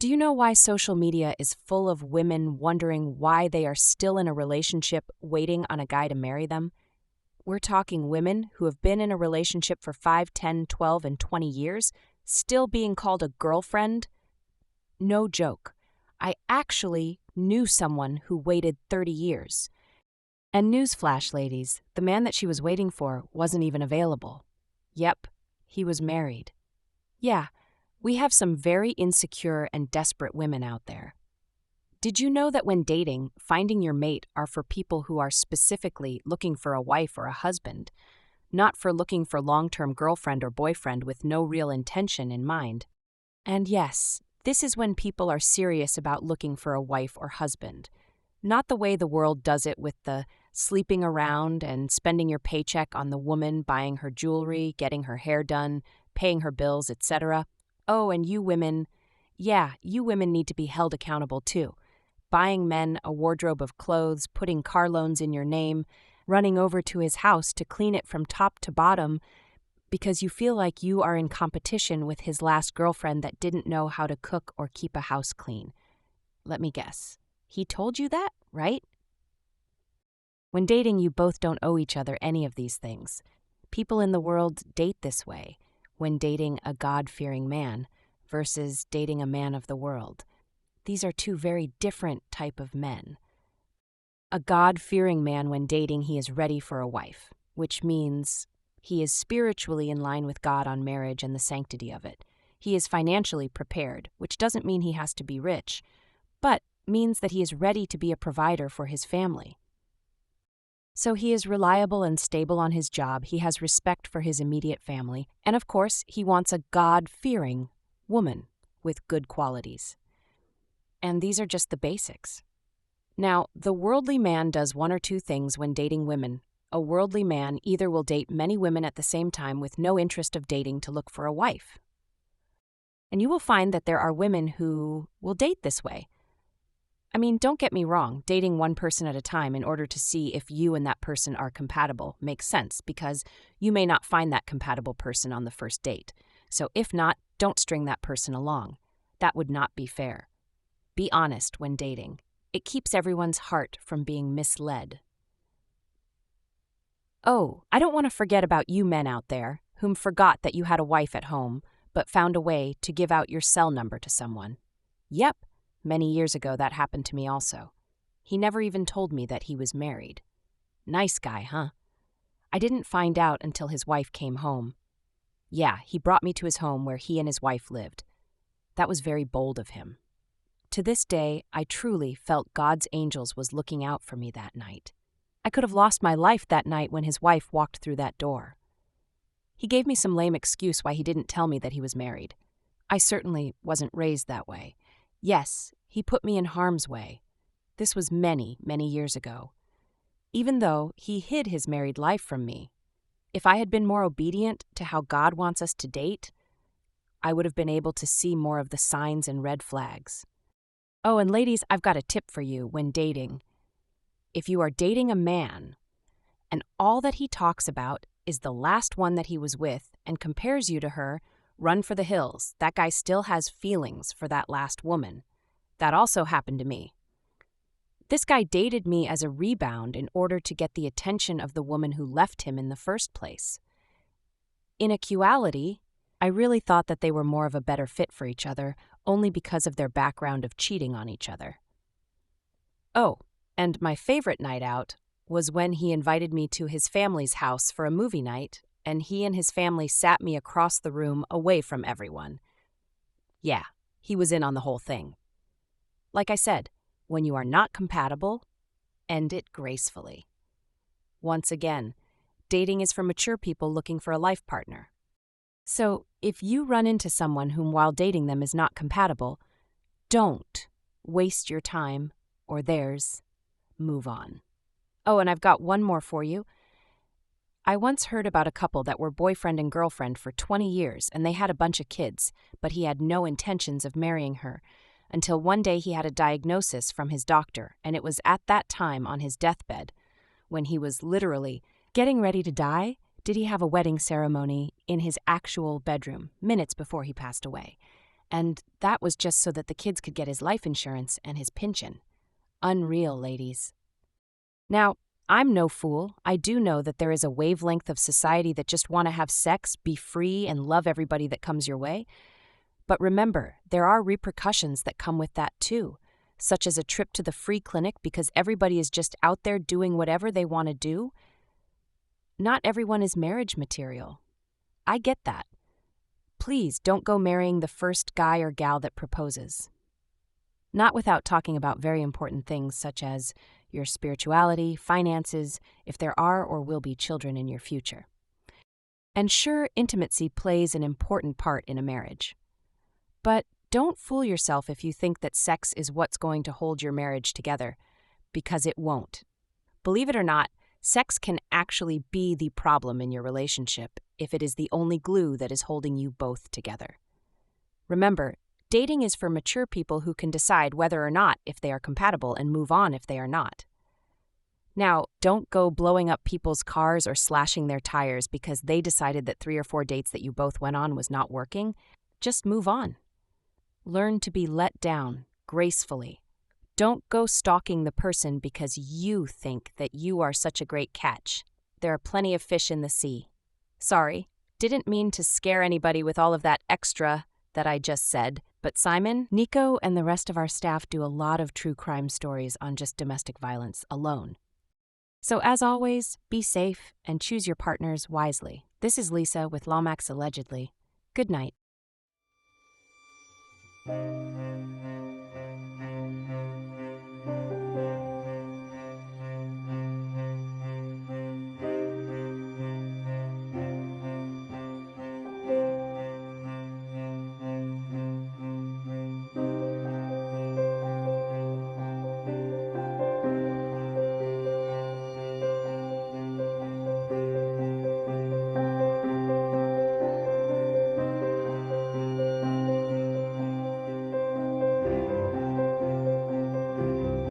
Do you know why social media is full of women wondering why they are still in a relationship waiting on a guy to marry them? We're talking women who have been in a relationship for 5, 10, 12, and 20 years, still being called a girlfriend? No joke. I actually knew someone who waited 30 years. And newsflash, ladies, the man that she was waiting for wasn't even available. Yep, he was married. Yeah, we have some very insecure and desperate women out there. Did you know that when dating, finding your mate are for people who are specifically looking for a wife or a husband, not for looking for long-term girlfriend or boyfriend with no real intention in mind? And yes, this is when people are serious about looking for a wife or husband. Not the way the world does it with the sleeping around and spending your paycheck on the woman buying her jewelry, getting her hair done, paying her bills, etc. Oh, and you women, yeah, you women need to be held accountable too. Buying men a wardrobe of clothes, putting car loans in your name, running over to his house to clean it from top to bottom because you feel like you are in competition with his last girlfriend that didn't know how to cook or keep a house clean. Let me guess. He told you that, right? When dating, you both don't owe each other any of these things. People in the world date this way when dating a God-fearing man versus dating a man of the world. These are two very different type of men. A God-fearing man, when dating, he is ready for a wife, which means he is spiritually in line with God on marriage and the sanctity of it. He is financially prepared, which doesn't mean he has to be rich, but means that he is ready to be a provider for his family. So he is reliable and stable on his job, he has respect for his immediate family, and of course, he wants a God-fearing woman with good qualities. And these are just the basics. Now, the worldly man does one or two things when dating women. A worldly man either will date many women at the same time with no interest of dating to look for a wife. And you will find that there are women who will date this way. I mean, don't get me wrong, dating one person at a time in order to see if you and that person are compatible makes sense because you may not find that compatible person on the first date. So if not, don't string that person along. That would not be fair. Be honest when dating. It keeps everyone's heart from being misled. Oh, I don't want to forget about you men out there whom forgot that you had a wife at home, but found a way to give out your cell number to someone. Yep. Many years ago, that happened to me also. He never even told me that he was married. Nice guy, huh? I didn't find out until his wife came home. Yeah, he brought me to his home where he and his wife lived. That was very bold of him. To this day, I truly felt God's angels was looking out for me that night. I could have lost my life that night when his wife walked through that door. He gave me some lame excuse why he didn't tell me that he was married. I certainly wasn't raised that way. Yes, he put me in harm's way. This was many, many years ago. Even though he hid his married life from me. If I had been more obedient to how God wants us to date, I would have been able to see more of the signs and red flags. Oh, and ladies, I've got a tip for you when dating. If you are dating a man, and all that he talks about is the last one that he was with and compares you to her, run for the hills. That guy still has feelings for that last woman. That also happened to me. This guy dated me as a rebound in order to get the attention of the woman who left him in the first place. In actuality, I really thought that they were more of a better fit for each other, only because of their background of cheating on each other. Oh, and my favorite night out was when he invited me to his family's house for a movie night, and he and his family sat me across the room away from everyone. Yeah, he was in on the whole thing. Like I said, when you are not compatible, end it gracefully. Once again, dating is for mature people looking for a life partner. So, if you run into someone whom while dating them is not compatible, don't waste your time or theirs. Move on. Oh, and I've got one more for you. I once heard about a couple that were boyfriend and girlfriend for 20 years and they had a bunch of kids, but he had no intentions of marrying her until one day he had a diagnosis from his doctor, and it was at that time on his deathbed, when he was literally getting ready to die, did he have a wedding ceremony in his actual bedroom minutes before he passed away. And that was just so that the kids could get his life insurance and his pension. Unreal, ladies. Now, I'm no fool. I do know that there is a wavelength of society that just want to have sex, be free, and love everybody that comes your way. But remember, there are repercussions that come with that too, such as a trip to the free clinic because everybody is just out there doing whatever they want to do. Not everyone is marriage material. I get that. Please don't go marrying the first guy or gal that proposes. Not without talking about very important things such as your spirituality, finances, if there are or will be children in your future. And sure, intimacy plays an important part in a marriage. But don't fool yourself if you think that sex is what's going to hold your marriage together, because it won't. Believe it or not, sex can actually be the problem in your relationship if it is the only glue that is holding you both together. Remember, dating is for mature people who can decide whether or not if they are compatible and move on if they are not. Now, don't go blowing up people's cars or slashing their tires because they decided that 3 or 4 dates that you both went on was not working. Just move on. Learn to be let down gracefully. Don't go stalking the person because you think that you are such a great catch. There are plenty of fish in the sea. Sorry, didn't mean to scare anybody with all of that extra that I just said, but Simon, Nico, and the rest of our staff do a lot of true crime stories on just domestic violence alone. So as always, be safe and choose your partners wisely. This is Lisa with Lomax Allegedly. Good night.